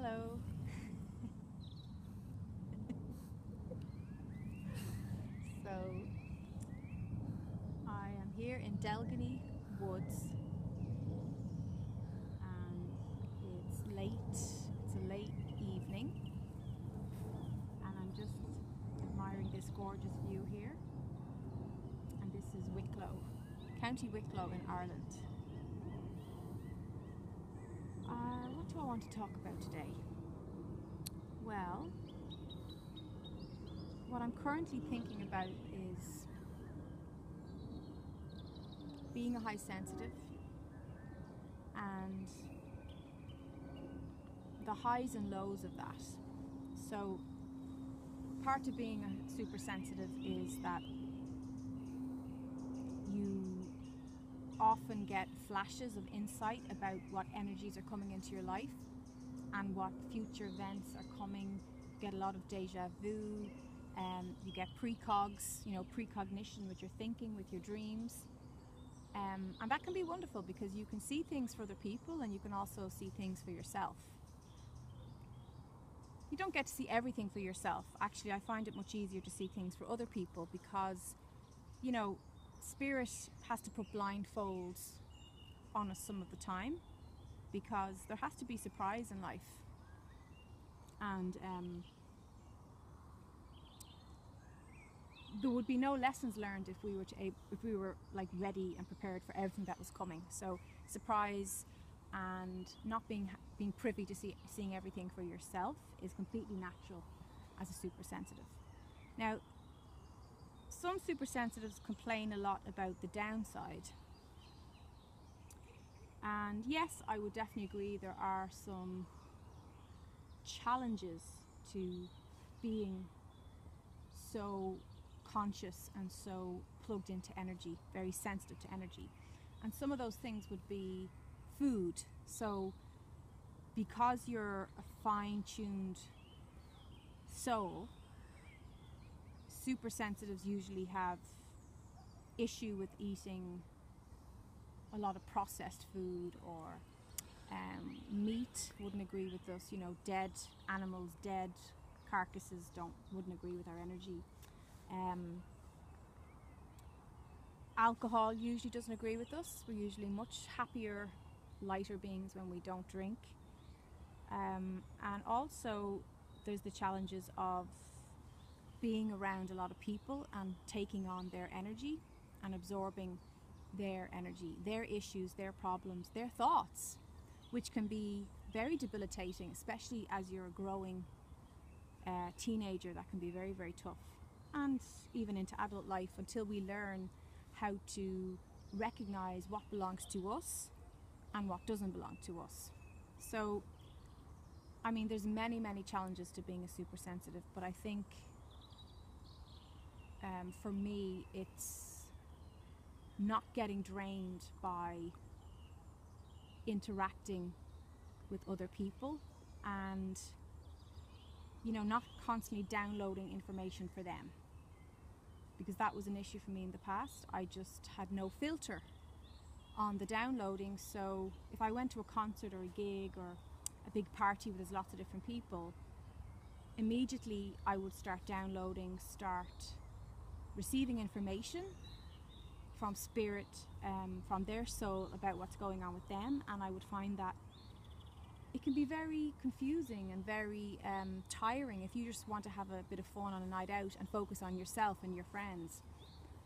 Hello. So I am here in Delgany Woods and it's late. It's a late evening and I'm just admiring this gorgeous view here. And this is Wicklow, County Wicklow in Ireland. What do I want to talk about today? Well, what I'm currently thinking about is being a high sensitive and the highs and lows of that. So part of being a super sensitive is that you often get flashes of insight about what energies are coming into your life and what future events are coming. You get a lot of deja vu, you get precogs, precognition with your thinking, with your dreams. And that can be wonderful because you can see things for other people and you can also see things for yourself. You don't get to see everything for yourself. Actually, I find it much easier to see things for other people because, Spirit has to put blindfolds on us some of the time because there has to be surprise in life. And there would be no lessons learned if we were like ready and prepared for everything that was coming. So surprise and not being privy to seeing everything for yourself is completely natural as a super sensitive. Now, some super sensitives complain a lot about the downside. And yes, I would definitely agree there are some challenges to being so conscious and so plugged into energy, very sensitive to energy. And some of those things would be food. So because you're a fine-tuned soul, super sensitives usually have issue with eating a lot of processed food or meat. Wouldn't agree with us. Dead animals, dead carcasses wouldn't agree with our energy. Alcohol usually doesn't agree with us. We're usually much happier, lighter beings when we don't drink. And also there's the challenges of being around a lot of people and taking on their energy and absorbing their energy, their issues, their problems, their thoughts, which can be very debilitating, especially as you're a growing teenager. That can be very, very tough, and even into adult life, until we learn how to recognize what belongs to us and what doesn't belong to us. So there's many, many challenges to being a super sensitive, but I think for me it's not getting drained by interacting with other people and not constantly downloading information for them, because that was an issue for me in the past. I just had no filter on the downloading. So if I went to a concert or a gig or a big party where there's lots of different people, immediately I would start downloading, start receiving information from spirit, from their soul about what's going on with them, and I would find that it can be very confusing and very tiring if you just want to have a bit of fun on a night out and focus on yourself and your friends,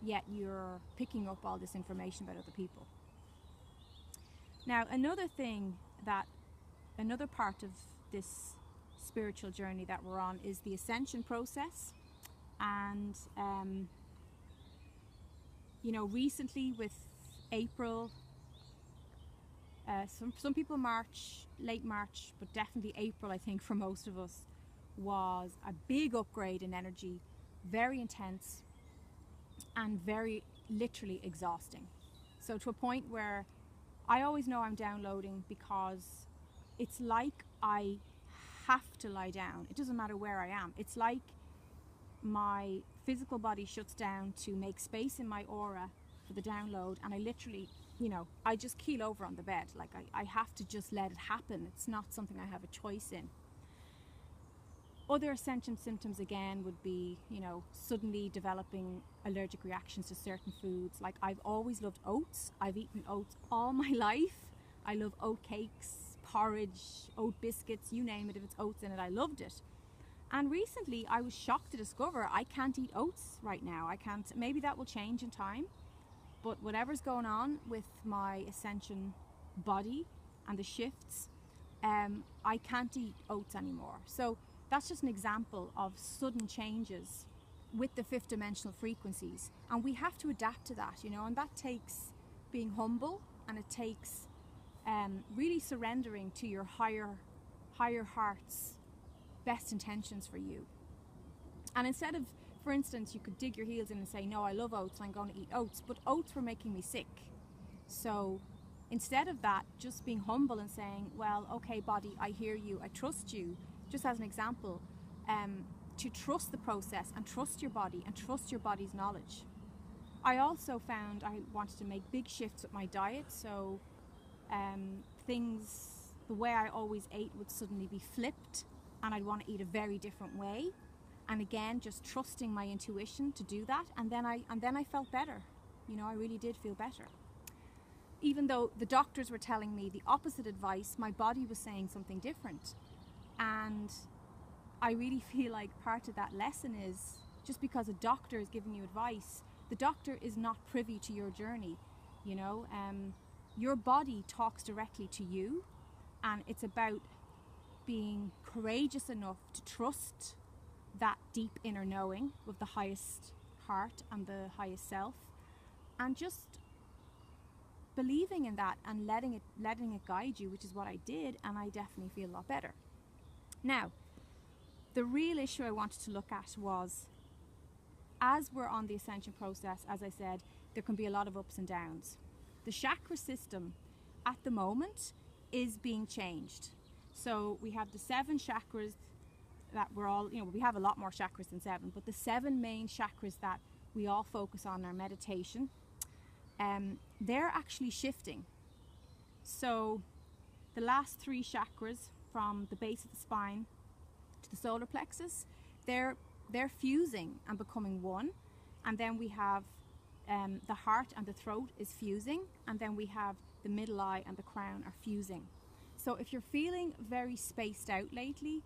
yet you're picking up all this information about other people. Now, another part of this spiritual journey that we're on is the ascension process. And recently with April, some people late March, but definitely April, I think for most of us, was a big upgrade in energy, very intense and very literally exhausting. So to a point where I always know I'm downloading because it's like I have to lie down. It doesn't matter where I am. It's like my physical body shuts down to make space in my aura for the download, and I literally, I just keel over on the bed. Like I have to just let it happen. It's not something I have a choice in. Other ascension symptoms again would be, suddenly developing allergic reactions to certain foods. Like, I've always loved oats. I've eaten oats all my life. I love oat cakes, porridge, oat biscuits, you name it. If it's oats in it, I loved it. And recently I was shocked to discover I can't eat oats right now. I can't. Maybe that will change in time, but whatever's going on with my ascension body and the shifts, I can't eat oats anymore. So that's just an example of sudden changes with the fifth dimensional frequencies, and we have to adapt to that, and that takes being humble, and it takes really surrendering to your higher heart's best intentions for you. And instead of, for instance, you could dig your heels in and say, no, I love oats, I'm going to eat oats, but oats were making me sick. So instead of that, just being humble and saying, well, okay, body, I hear you, I trust you, just as an example, to trust the process and trust your body and trust your body's knowledge. I also found I wanted to make big shifts with my diet, so the way I always ate would suddenly be flipped, and I'd want to eat a very different way. And again, just trusting my intuition to do that, and then I felt better. I really did feel better. Even though the doctors were telling me the opposite advice, my body was saying something different. And I really feel like part of that lesson is, just because a doctor is giving you advice, the doctor is not privy to your journey. Your body talks directly to you, and it's about being courageous enough to trust that deep inner knowing of the highest heart and the highest self, and just believing in that and letting it guide you, which is what I did, and I definitely feel a lot better. Now, the real issue I wanted to look at was, as we're on the ascension process, as I said, there can be a lot of ups and downs. The chakra system at the moment is being changed. So we have the 7 chakras that we're all, we have a lot more chakras than 7, but the 7 main chakras that we all focus on in our meditation, they're actually shifting. So the last 3 chakras, from the base of the spine to the solar plexus, they're fusing and becoming one. And then we have the heart and the throat is fusing, and then we have the middle eye and the crown are fusing. So if you're feeling very spaced out lately,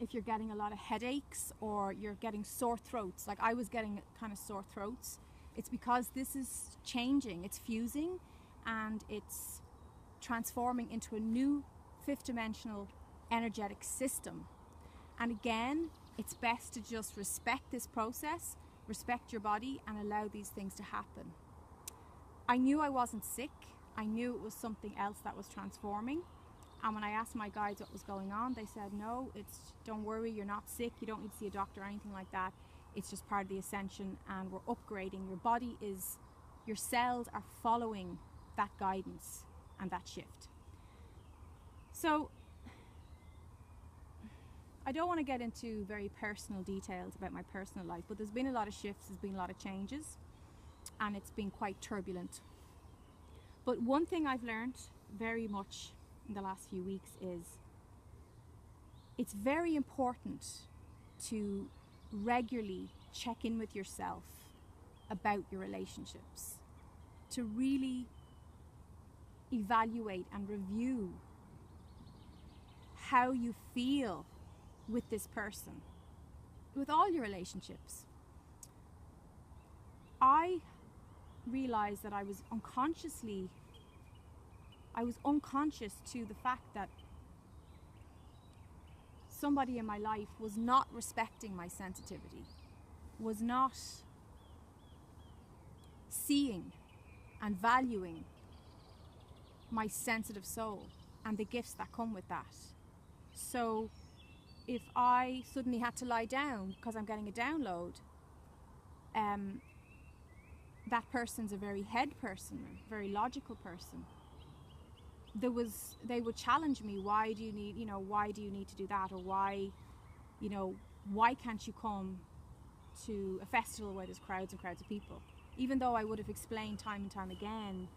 if you're getting a lot of headaches or you're getting sore throats, like I was getting kind of sore throats, it's because this is changing, it's fusing, and it's transforming into a new 5th dimensional energetic system. And again, it's best to just respect this process, respect your body, and allow these things to happen. I knew I wasn't sick. I knew it was something else that was transforming. And when I asked my guides what was going on, they said, no, don't worry, you're not sick, you don't need to see a doctor or anything like that. It's just part of the ascension, and we're upgrading. Your cells are following that guidance and that shift. So I don't want to get into very personal details about my personal life, but there's been a lot of shifts, there's been a lot of changes, and it's been quite turbulent. But one thing I've learned very much in the last few weeks is it's very important to regularly check in with yourself about your relationships, to really evaluate and review how you feel with this person, with all your relationships. I realized that I was unconscious to the fact that somebody in my life was not respecting my sensitivity, was not seeing and valuing my sensitive soul and the gifts that come with that. So if I suddenly had to lie down because I'm getting a download, that person's a very head person, a very logical person. They would challenge me, why do you need to do that, or why can't you come to a festival where there's crowds and crowds of people? Even though I would have explained time and time again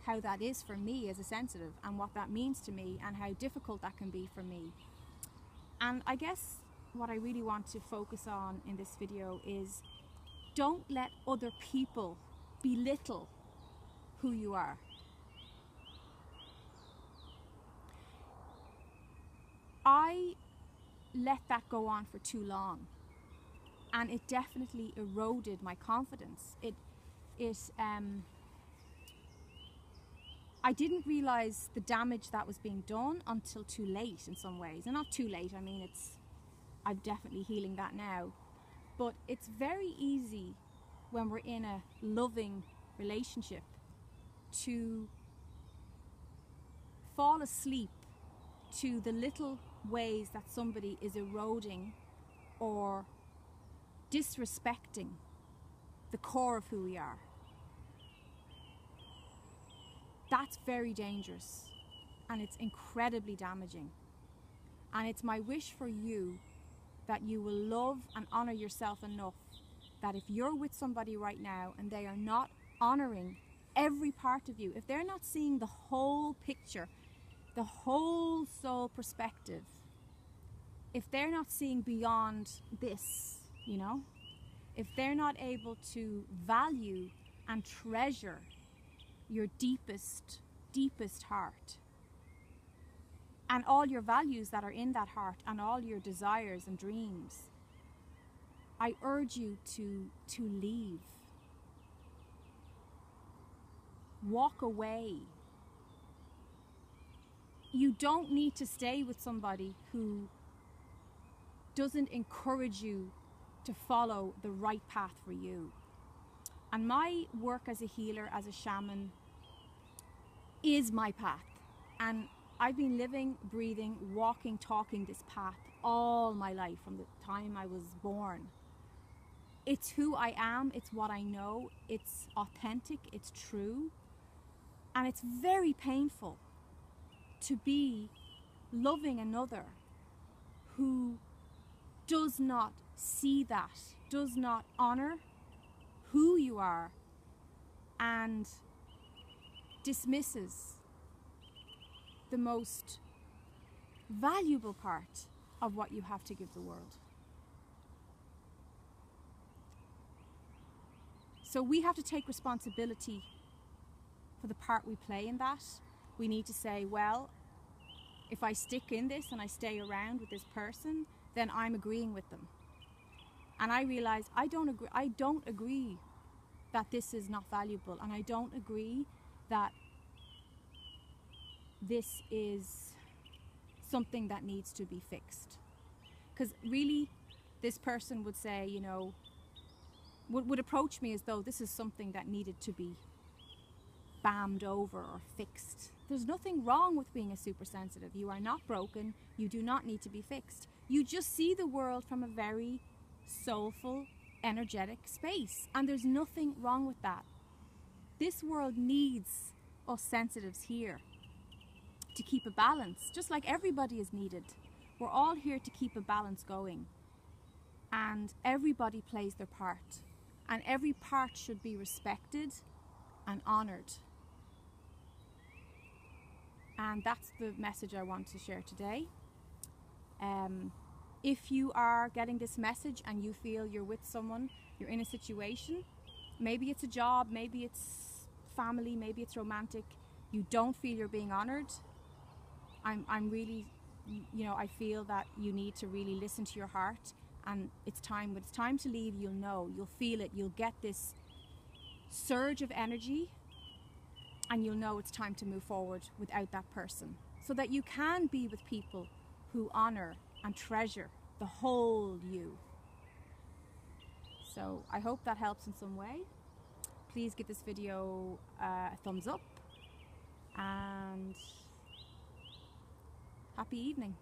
how that is for me as a sensitive and what that means to me and how difficult that can be for me. And I guess what I really want to focus on in this video is, don't let other people belittle who you are. I let that go on for too long, and it definitely eroded my confidence. I didn't realize the damage that was being done until too late in some ways. And not too late, I mean, I'm definitely healing that now. But it's very easy when we're in a loving relationship to fall asleep to the little ways that somebody is eroding or disrespecting the core of who we are. That's very dangerous, and it's incredibly damaging. And it's my wish for you that you will love and honor yourself enough that if you're with somebody right now and they are not honoring every part of you, if they're not seeing the whole picture, the whole soul perspective, if they're not seeing beyond this, you know, if they're not able to value and treasure your deepest heart and all your values that are in that heart and all your desires and dreams, I urge you to leave. Walk away. You don't need to stay with somebody who doesn't encourage you to follow the right path for you. And my work as a healer, as a shaman, is my path. And I've been living, breathing, walking, talking this path all my life, from the time I was born. It's who I am, it's what I know, it's authentic, it's true. And it's very painful to be loving another who does not see that, does not honor who you are, and dismisses the most valuable part of what you have to give the world. So we have to take responsibility for the part we play in that. We need to say, well, if I stick in this and I stay around with this person, then I'm agreeing with them. And I realize I don't agree that this is not valuable, and I don't agree that this is something that needs to be fixed. Because really, this person would say, you know, would approach me as though this is something that needed to be bammed over or fixed. There's nothing wrong with being a super sensitive. You are not broken. You do not need to be fixed. You just see the world from a very soulful, energetic space, and there's nothing wrong with that. This world needs us sensitives here to keep a balance, just like everybody is needed. We're all here to keep a balance going, and everybody plays their part, and every part should be respected and honored. And that's the message I want to share today. If you are getting this message and you feel you're with someone, you're in a situation, maybe it's a job, maybe it's family, maybe it's romantic, you don't feel you're being honored, I'm really, you know, I feel that you need to really listen to your heart, and it's time. When it's time to leave, you'll know, you'll feel it, you'll get this surge of energy, and you'll know it's time to move forward without that person, so that you can be with people who honor and treasure the whole you. So I hope that helps in some way. Please give this video a thumbs up, and happy evening.